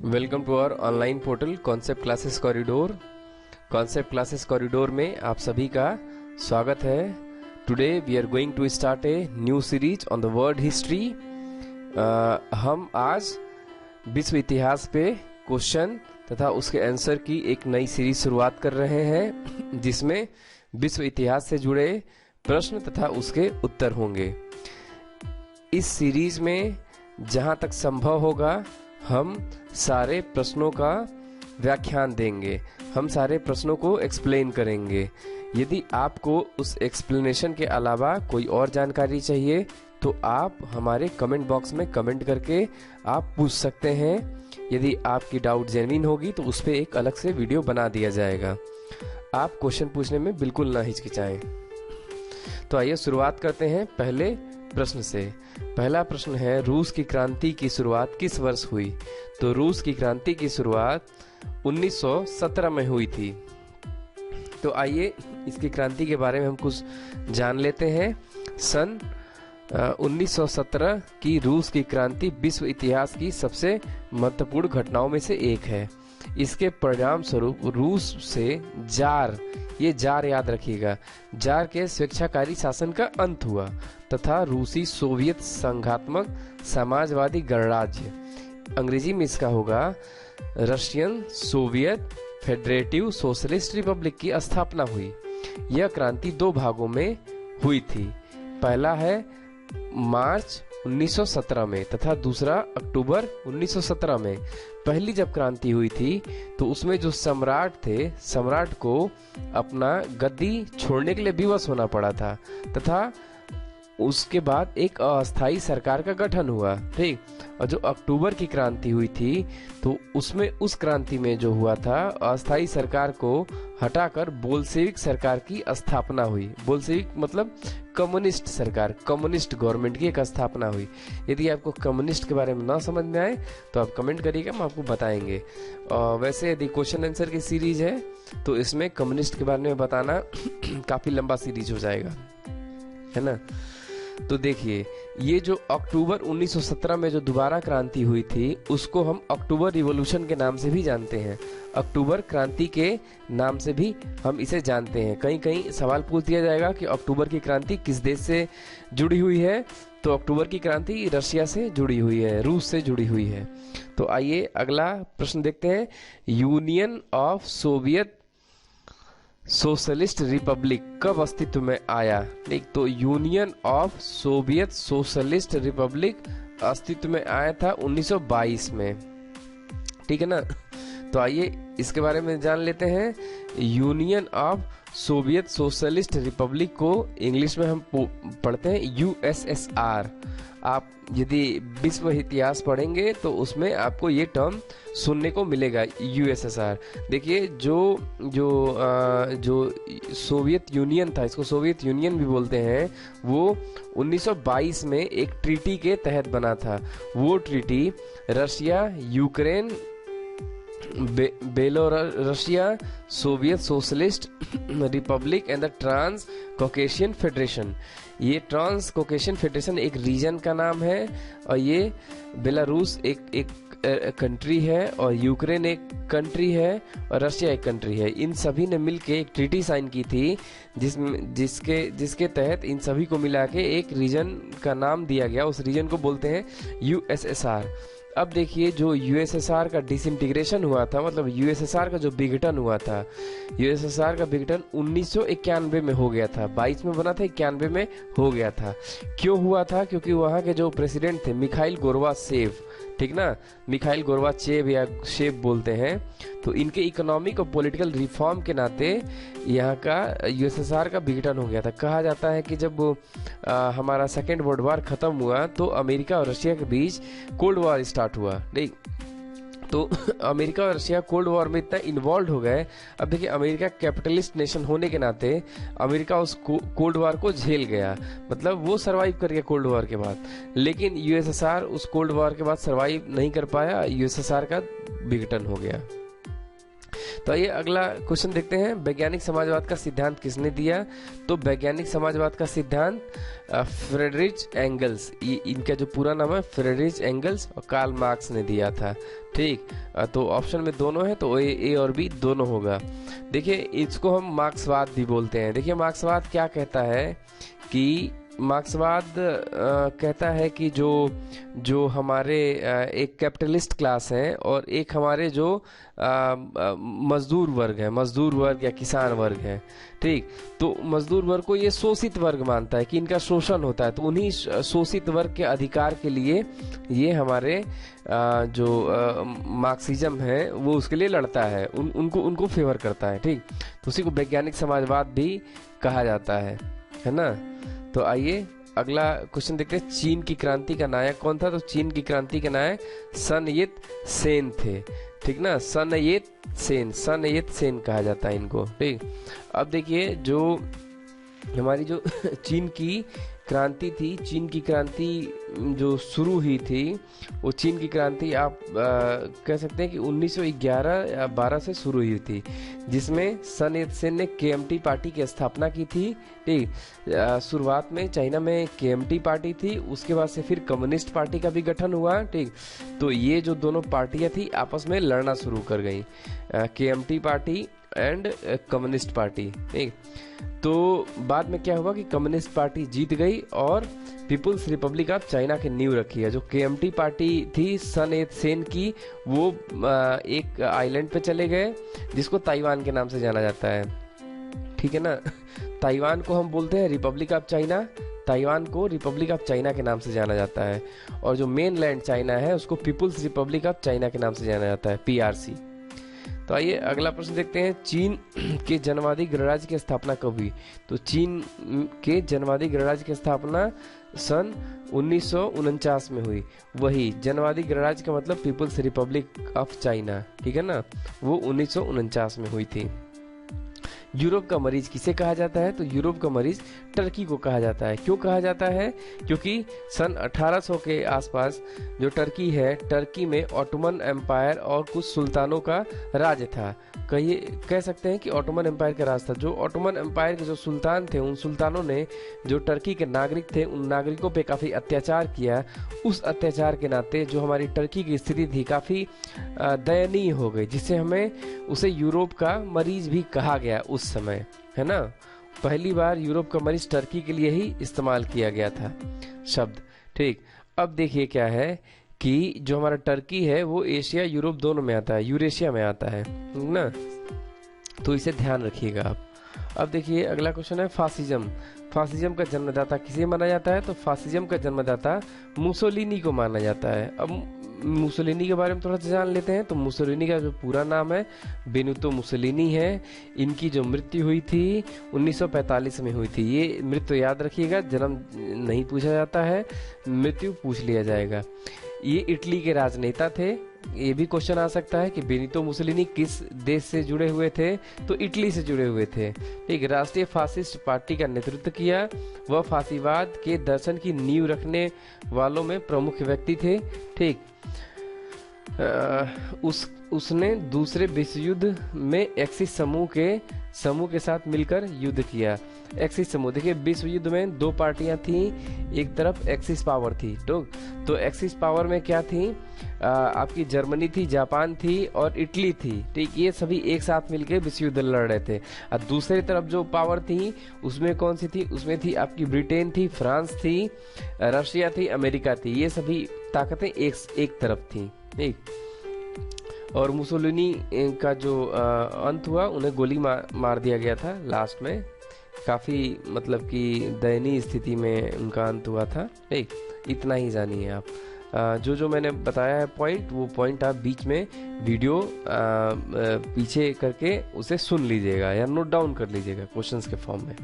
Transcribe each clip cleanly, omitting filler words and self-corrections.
Welcome to our online portal Concept Classes Corridor. Concept Classes Corridor में आप सभी का स्वागत है। Today we are going to start a new series on the world history. हम आज विश्व इतिहास पे क्वेश्चन तथा उसके आंसर की एक नई सीरीज शुरुआत कर रहे हैं, जिसमें विश्व इतिहास से जुड़े प्रश्न तथा उसके उत्तर होंगे। इस सीरीज में जहां तक संभव होगा हम सारे प्रश्नों का व्याख्यान देंगे, हम सारे प्रश्नों को एक्सप्लेन करेंगे। यदि आपको उस एक्सप्लेनेशन के अलावा कोई और जानकारी चाहिए तो आप हमारे कमेंट बॉक्स में कमेंट करके आप पूछ सकते हैं। यदि आपकी डाउट जेन्युइन होगी तो उस पर एक अलग से वीडियो बना दिया जाएगा। आप क्वेश्चन पूछने में बिल्कुल ना हिचकिचाएं। तो आइए शुरुआत करते हैं पहले प्रश्न से। पहला प्रश्न है, रूस की क्रांति की शुरुआत किस वर्ष हुई? तो रूस की क्रांति की शुरुआत 1917 में हुई थी। तो आइए इसकी क्रांति के बारे में हम कुछ जान लेते हैं। सन 1917 की रूस की क्रांति विश्व इतिहास की सबसे महत्वपूर्ण घटनाओं में से एक है। इसके परिणाम स्वरूप रूस से जार, ये जार याद रखिएगा, जार के स्वेच्छाकारी शासन का अंत हुआ तथा रूसी सोवियत संघात्मक समाजवादी गणराज्य, अंग्रेजी में इसका होगा Russian Soviet federative socialist Republic की स्थापना हुई। यह क्रांति दो भागों में हुई थी। पहला है मार्च 1917 में तथा दूसरा अक्टूबर 1917 में। पहली जब क्रांति हुई थी तो उसमें जो सम्राट थे, सम्राट को अपना गद्दी छोड़ने के लिए विवश होना पड़ा था तथा उसके बाद एक अस्थायी सरकार का गठन हुआ। ठीक। और जो अक्टूबर की क्रांति हुई थी तो उसमें उस क्रांति में जो हुआ था, अस्थायी सरकार को हटाकर बोल्शेविक सरकार की स्थापना हुई। बोल्शेविक मतलब कम्युनिस्ट सरकार, कम्युनिस्ट गवर्नमेंट की एक स्थापना हुई। यदि आपको कम्युनिस्ट के बारे में ना समझ में आए तो आप कमेंट करिएगा, हम आपको बताएंगे। वैसे यदि क्वेश्चन आंसर की सीरीज है तो इसमें कम्युनिस्ट के बारे में बताना काफी लंबा सीरीज हो जाएगा, है ना। तो देखिए, ये जो अक्टूबर 1917 में जो दोबारा क्रांति हुई थी उसको हम अक्टूबर रिवॉल्यूशन के नाम से भी जानते हैं। अक्टूबर क्रांति के नाम से भी हम इसे जानते हैं। कहीं कहीं सवाल पूछ दिया जाएगा कि अक्टूबर की क्रांति किस देश से जुड़ी हुई है, तो अक्टूबर की क्रांति रशिया से जुड़ी हुई है, रूस से जुड़ी हुई है। तो आइए अगला प्रश्न देखते हैं। Union of Soviet Socialist Republic कब अस्तित्व में आया? एक तो union of Soviet Socialist Republic अस्तित्व में आया था 1922 में। ठीक है ना। तो आइए इसके बारे में जान लेते हैं। Union of Soviet Socialist Republic को इंग्लिश में हम पढ़ते हैं यूएसएसआर। आप यदि विश्व इतिहास पढ़ेंगे तो उसमें आपको ये टर्म सुनने को मिलेगा, यूएसएसआर। देखिए, जो सोवियत यूनियन था, इसको सोवियत यूनियन भी बोलते हैं, वो 1922 में एक ट्रीटी के तहत बना था। वो treaty Russia, Ukraine, Byelorussia, Soviet Socialist Republic and the Trans Caucasian Federation. ये ट्रांस कॉकेशियन फेडरेशन एक रीजन का नाम है, और ये बेलारूस एक कंट्री है, और यूक्रेन एक कंट्री है, और रशिया एक कंट्री है। इन सभी ने मिलके एक ट्रीटी साइन की थी जिसके तहत इन सभी को मिला के एक रीजन का नाम दिया गया। उस रीजन को बोलते हैं यूएसएसआर। अब देखिए, जो यूएसएसआर का डिसइंटीग्रेशन हुआ था, मतलब यूएसएसआर का जो विघटन हुआ था, यूएसएसआर का विघटन 1991 में हो गया था। 22 में बना था, 91 में हो गया था। क्यों हुआ था? क्योंकि वहाँ के जो प्रेसिडेंट थे मिखाइल गोर्बाचेव, ठीक ना, मिखाइल गोर्बाचेव या शेव बोलते हैं, तो इनके इकोनॉमिक और पॉलिटिकल रिफॉर्म के नाते यहाँ का यूएसएसआर का विघटन हो गया था। कहा जाता है कि जब हमारा सेकेंड वर्ल्ड वॉर खत्म हुआ तो अमेरिका और रशिया के बीच कोल्ड वॉर स्टार्ट हुआ। नहीं तो अमेरिका और रशिया कोल्ड वॉर में इतना इन्वॉल्व हो गए। अब देखिए, अमेरिका कैपिटलिस्ट नेशन होने के नाते अमेरिका उस कोल्ड वॉर को झेल गया, मतलब वो सरवाइव कर गया कोल्ड वॉर के बाद। लेकिन यूएसएसआर उस कोल्ड वॉर के बाद सरवाइव नहीं कर पाया, यूएसएसआर का विघटन हो गया। तो आइए अगला क्वेश्चन देखते हैं। वैज्ञानिक समाजवाद का सिद्धांत किसने दिया? तो वैज्ञानिक समाजवाद का सिद्धांत फ्रेडरिच एंगल्स, ये इनका जो पूरा नाम है फ्रेडरिच एंगल्स और कार्ल मार्क्स ने दिया था। ठीक, तो ऑप्शन में दोनों है, तो ए और बी दोनों होगा। देखिए इसको हम मार्क्सवाद भी बोलते हैं। देखिए मार्क्सवाद क्या कहता है कि मार्क्सवाद कहता है कि जो हमारे एक कैपिटलिस्ट क्लास है और एक हमारे जो मजदूर वर्ग है, मजदूर वर्ग या किसान वर्ग है, ठीक, तो मजदूर वर्ग को ये शोषित वर्ग मानता है कि इनका शोषण होता है, तो उन्हीं शोषित वर्ग के अधिकार के लिए ये हमारे जो मार्क्सिज्म है वो उसके लिए लड़ता है, उनको फेवर करता है। ठीक, तो उसी को वैज्ञानिक समाजवाद भी कहा जाता है ना। तो आइए अगला क्वेश्चन देखते हैं। चीन की क्रांति का नायक कौन था? तो चीन की क्रांति के नायक सन यत सेन थे। ठीक ना, सन यत सेन कहा जाता है इनको। ठीक, अब देखिए जो हमारी जो चीन की क्रांति थी, चीन की क्रांति जो शुरू हुई थी, वो चीन की क्रांति आप कह सकते हैं कि 1911 या 12 से शुरू हुई थी, जिसमें सन यत सेन ने केएमटी पार्टी की स्थापना की थी। ठीक, शुरुआत में चाइना में केएमटी पार्टी थी, उसके बाद से फिर कम्युनिस्ट पार्टी का भी गठन हुआ। ठीक, तो ये जो दोनों पार्टियां थी आपस में लड़ना शुरू कर गई, KMT party and communist party. ठीक, तो बाद में क्या हुआ कि कम्युनिस्ट पार्टी जीत गई और पीपुल्स रिपब्लिक ऑफ चाइना की नींव रखी है। जो केएमटी पार्टी थी सन यत सेन की, वो एक आइलैंड पे चले गए जिसको ताइवान के नाम से जाना जाता है। ठीक है ना, ताइवान को हम बोलते हैं रिपब्लिक ऑफ चाइना, ताइवान को रिपब्लिक ऑफ चाइना के नाम से जाना जाता है, और जो मेन लैंड चाइना है उसको पीपुल्स रिपब्लिक ऑफ चाइना के नाम से जाना जाता है, PRC। तो आइए अगला प्रश्न देखते हैं। चीन के जनवादी गणराज्य की स्थापना कब हुई? तो चीन के जनवादी गणराज्य की स्थापना सन 1949 में हुई। वही जनवादी गणराज्य का मतलब पीपुल्स रिपब्लिक ऑफ चाइना, ठीक है ना, वो 1949 में हुई थी। यूरोप का मरीज किसे कहा जाता है? तो यूरोप का मरीज टर्की को कहा जाता है। क्यों कहा जाता है? क्योंकि सन 1800 के आसपास जो टर्की है, टर्की में ऑटोमन एम्पायर और कुछ सुल्तानों का राज था। कह सकते हैं कि ऑटोमन एम्पायर का राज था। जो ऑटोमन एम्पायर के जो सुल्तान थे, उन सुल्तानों ने जो टर्की के नागरिक थे, उन नागरिकों पे काफ़ी अत्याचार किया। उस अत्याचार के नाते जो हमारी टर्की की स्थिति थी काफ़ी दयनीय हो गई, जिससे हमें उसे यूरोप का मरीज भी कहा गया उस समय, है ना। पहली बार यूरोप का मरीज टर्की के लिए ही इस्तेमाल किया गया था शब्द। ठीक, अब देखिए क्या है कि जो हमारा टर्की है वो एशिया यूरोप दोनों में आता है, यूरेशिया में आता है ना, तो इसे ध्यान रखिएगा आप। अब देखिए अगला क्वेश्चन है फासिज्म। फासिज्म का जन्मदाता किसे माना जाता है? तो फासिज्म का जन्मदाता मुसोलिनी को माना जाता है। अब मुसोलिनी के बारे में थोड़ा सा जान लेते हैं। तो मुसोलिनी का जो पूरा नाम है बेनितो मुसोलिनी है। इनकी जो मृत्यु हुई थी 1945 में हुई थी। ये मृत्यु याद रखिएगा, जन्म नहीं पूछा जाता है, मृत्यु पूछ लिया जाएगा। ये इटली के राजनेता थे। ये भी क्वेश्चन आ सकता है कि बेनितो मुसोलिनी किस देश से जुड़े हुए थे? तो इटली से जुड़े हुए थे। ठीक, राष्ट्रीय फासिस्ट पार्टी का नेतृत्व किया। वह फासीवाद के दर्शन की नींव रखने वालों में प्रमुख व्यक्ति थे। ठीक, उसने दूसरे विश्व युद्ध में एक्सिस समूह के साथ मिलकर युद्ध किया। एक्सिस समूह, देखिए विश्व युद्ध में दो पार्टियां थी, एक तरफ एक्सिस पावर थी। तो एक्सिस पावर में क्या थी? आपकी जर्मनी थी, जापान थी और इटली थी। ठीक, ये सभी एक साथ मिलकर विश्व युद्ध लड़ रहे थे। और दूसरी तरफ जो पावर थी उसमें कौन सी थी? उसमें थी आपकी ब्रिटेन थी, फ्रांस थी, रशिया थी, अमेरिका थी। ये सभी ताकतें एक तरफ थी। ठीक, और मुसोलिनी का जो अंत हुआ, उन्हें गोली मार दिया गया था लास्ट में। काफ़ी मतलब कि दयनीय स्थिति में उनका अंत हुआ था। ठीक, इतना ही जानिए आप। जो मैंने बताया है पॉइंट, वो पॉइंट आप बीच में वीडियो पीछे करके उसे सुन लीजिएगा या नोट डाउन कर लीजिएगा क्वेश्चंस के फॉर्म में।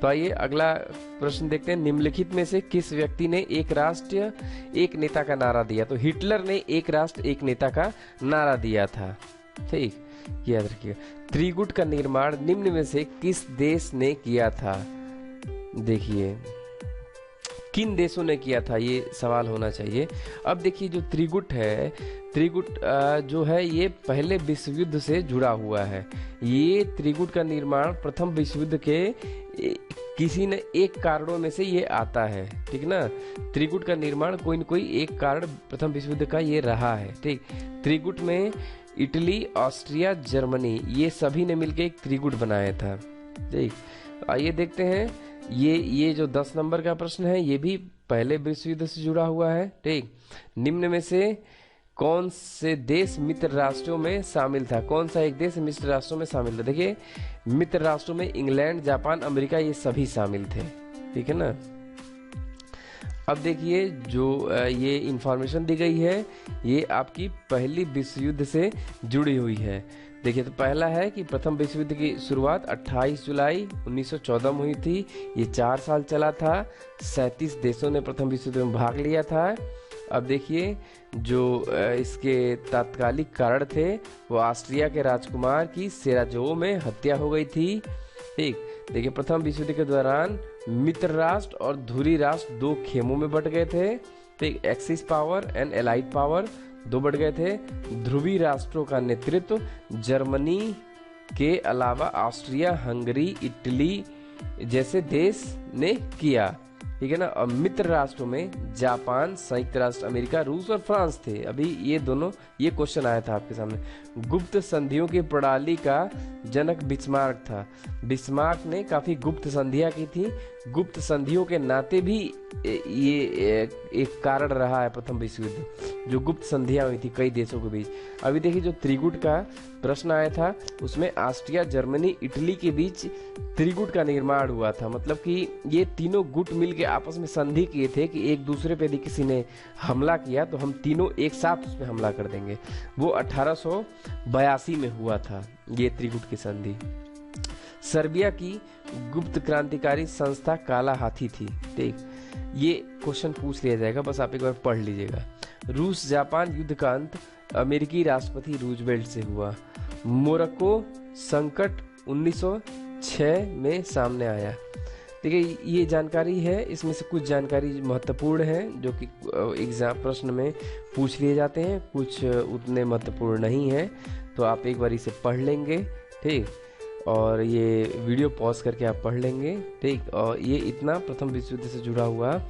तो आइए अगला प्रश्न देखते हैं। निम्नलिखित में से किस व्यक्ति ने एक राष्ट्र एक नेता का नारा दिया? तो हिटलर ने एक राष्ट्र एक नेता का नारा दिया था। ठीक, याद रखिएगा। त्रिगुट का निर्माण निम्न में से किस देश ने किया था? देखिए किन देशों ने किया था, ये सवाल होना चाहिए। अब देखिए जो त्रिगुट है, त्रिगुट जो है ये पहले विश्व युद्ध से जुड़ा हुआ है। ये त्रिगुट का निर्माण प्रथम विश्व युद्ध के किसी न एक कारणों में से ये आता है, ठीक ना। त्रिगुट का निर्माण कोई न कोई एक कारण प्रथम विश्व युद्ध का ये रहा है, ठीक। त्रिगुट में इटली, ऑस्ट्रिया, जर्मनी ये सभी ने मिलकर एक त्रिगुट बनाया था, ठीक। आइए देखते हैं, ये जो 10 नंबर का प्रश्न है ये भी पहले विश्व युद्ध से जुड़ा हुआ है, ठीक। निम्न में से कौन से देश मित्र राष्ट्रों में शामिल था, कौन सा एक देश मित्र राष्ट्रों में शामिल था। देखिए मित्र राष्ट्रों में इंग्लैंड, जापान, अमेरिका ये सभी शामिल थे, ठीक है ना। अब देखिए जो ये इंफॉर्मेशन दी गई है ये आपकी पहली विश्व युद्ध से जुड़ी हुई है। देखिए तो पहला है कि प्रथम विश्व युद्ध की शुरुआत 28 जुलाई 1914 में हुई थी। ये 4 साल चला था। 37 देशों ने प्रथम विश्व युद्ध में भाग लिया था। अब देखिए जो इसके तात्कालिक कारण थे वो ऑस्ट्रिया के राजकुमार की सेराजेवो में हत्या हो गई थी, ठीक। देखिए प्रथम विश्व युद्ध के दौरान मित्र राष्ट्र और धुरी राष्ट्र 2 खेमों में बट गए थे, ठीक। Axis power and allied power 2 बढ़ गए थे। ध्रुवी राष्ट्रों का नेतृत्व जर्मनी के अलावा ऑस्ट्रिया, हंगरी, इटली जैसे देश ने किया, ठीक है ना। और मित्र राष्ट्रों में जापान, संयुक्त राष्ट्र अमेरिका, रूस और फ्रांस थे। अभी ये दोनों, ये क्वेश्चन आया था आपके सामने। गुप्त संधियों की प्रणाली का जनक बिस्मार्क था। बिस्मार्क ने काफी गुप्त संधियां की थी। गुप्त संधियों के नाते भी ये एक कारण रहा है प्रथम विश्व युद्ध, जो गुप्त संधियां हुई थी कई देशों के बीच। अभी देखिए जो त्रिगुट का प्रश्न आया था उसमें ऑस्ट्रिया, जर्मनी, इटली के बीच त्रिगुट का निर्माण हुआ था। मतलब कि ये तीनों गुट मिलके आपस में संधि किए थे कि एक दूसरे पे यदि किसी ने हमला किया तो हम तीनों एक साथ उसमें हमला कर देंगे। वो 1882 में हुआ था ये त्रिगुट की संधि। सर्बिया की गुप्त क्रांतिकारी संस्था काला हाथी थी, ठीक। ये क्वेश्चन पूछ लिया जाएगा, बस आप एक बार पढ़ लीजिएगा। रूस जापान युद्ध का अंत अमेरिकी राष्ट्रपति रूजवेल्ट से हुआ। मोरक्को संकट 1906 में सामने आया। देखिए ये जानकारी है, इसमें से कुछ जानकारी महत्वपूर्ण है जो कि एग्जाम प्रश्न में पूछ लिए जाते हैं, कुछ उतने महत्वपूर्ण नहीं है। तो आप एक बार इसे पढ़ लेंगे, ठीक। और ये वीडियो पॉज करके आप पढ़ लेंगे, ठीक। और ये इतना प्रथम विश्व युद्ध से जुड़ा हुआ,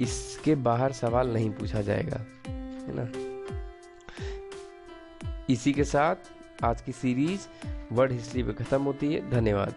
इसके बाहर सवाल नहीं पूछा जाएगा, है ना। इसी के साथ आज की सीरीज वर्ल्ड हिस्ट्री पे खत्म होती है। धन्यवाद।